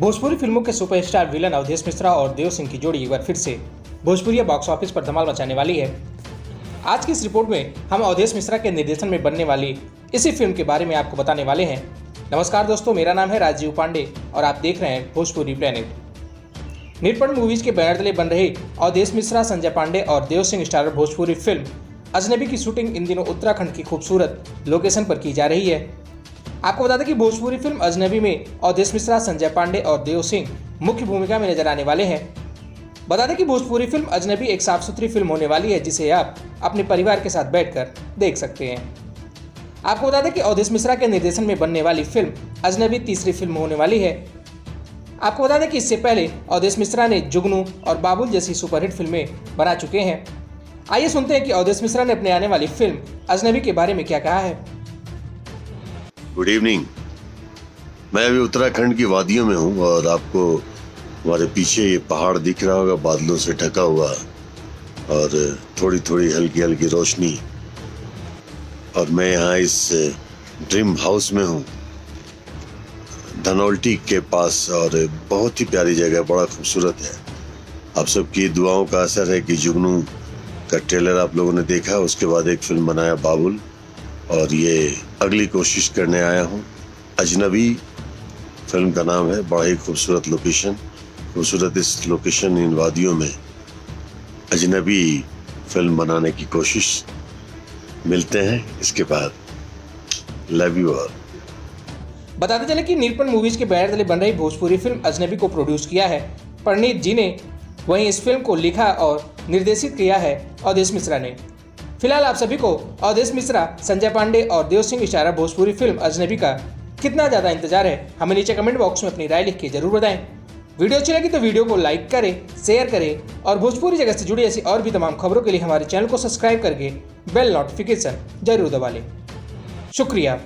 भोजपुरी फिल्मों के superstar villain Awadhesh Mishra और देव सिंह की जोड़ी एक बार फिर से भोजपुरी बॉक्स ऑफिस पर धमाल मचाने वाली है। आज की इस रिपोर्ट में हम अवधेश मिश्रा के निर्देशन में बनने वाली इसी फिल्म के बारे में आपको बताने वाले हैं। नमस्कार दोस्तों, मेरा नाम है राजीव पांडे और आप देख रहे हैं भोजपुरी प्लेनेट। निरपण मूवीज के बैनर तले बन रही अवधेश मिश्रा, संजय पांडे और देव सिंह स्टारर भोजपुरी फिल्म अजनबी की शूटिंग इन दिनों उत्तराखंड की खूबसूरत लोकेशन पर की जा रही है। आपको बता दें कि भोजपुरी फिल्म अजनबी में अवधेश मिश्रा, संजय पांडे और देव सिंह मुख्य भूमिका में नजर आने वाले हैं। बता दें कि भोजपुरी फिल्म अजनबी एक साफ सुथरी फिल्म होने वाली है जिसे आप अपने परिवार के साथ बैठकर देख सकते हैं। आपको बता दें कि अवधेश मिश्रा के निर्देशन में बनने वाली फिल्म अजनबी तीसरी फिल्म होने वाली है। आपको बता दें कि इससे पहले अवधेश मिश्रा ने जुगनू और बाबुल जैसी सुपरहिट फिल्में बना चुके हैं। आइए सुनते हैं कि अवधेश मिश्रा ने अपने आने वाली फिल्म अजनबी के बारे में क्या कहा है। Good evening. मैं अभी उत्तराखंड की वादियों में हूँ और आपको हमारे पीछे ये पहाड़ दिख रहा होगा बादलों से ढका हुआ और थोड़ी थोड़ी हल्की हल्की रोशनी। और मैं यहाँ इस ड्रीम हाउस में हूँ धनौल्टी के पास और बहुत ही प्यारी जगह, बड़ा खूबसूरत है। आप सबकी दुआओं का असर है कि जुगनू का ट्रेलर आप लोगों ने देखा, उसके बाद एक फिल्म बनाया बाबुल, और ये अगली कोशिश करने आया हूँ। अजनबी फिल्म का नाम है। बड़ा ही खूबसूरत लोकेशन, खूबसूरत इस लोकेशन इन वादियों में अजनबी फिल्म बनाने की कोशिश। मिलते हैं इसके बाद। Love you all. बताते चले कि निरपण मूवीज के बैनर तले बन रही भोजपुरी फिल्म अजनबी को प्रोड्यूस किया है परिणीत जी ने। वहीं इस फिल्म को लिखा और निर्देशित किया है अवधेश मिश्रा ने। फिलहाल आप सभी को अवधेश मिश्रा, संजय पांडे और देव सिंह स्टारर भोजपुरी फिल्म अजनबी का कितना ज़्यादा इंतजार है, हमें नीचे कमेंट बॉक्स में अपनी राय लिख के जरूर बताएं। वीडियो अच्छी लगी तो वीडियो को लाइक करें, शेयर करें और भोजपुरी जगत से जुड़ी ऐसी और भी तमाम खबरों के लिए हमारे चैनल को सब्सक्राइब करके बेल नोटिफिकेशन जरूर दबा लें। शुक्रिया।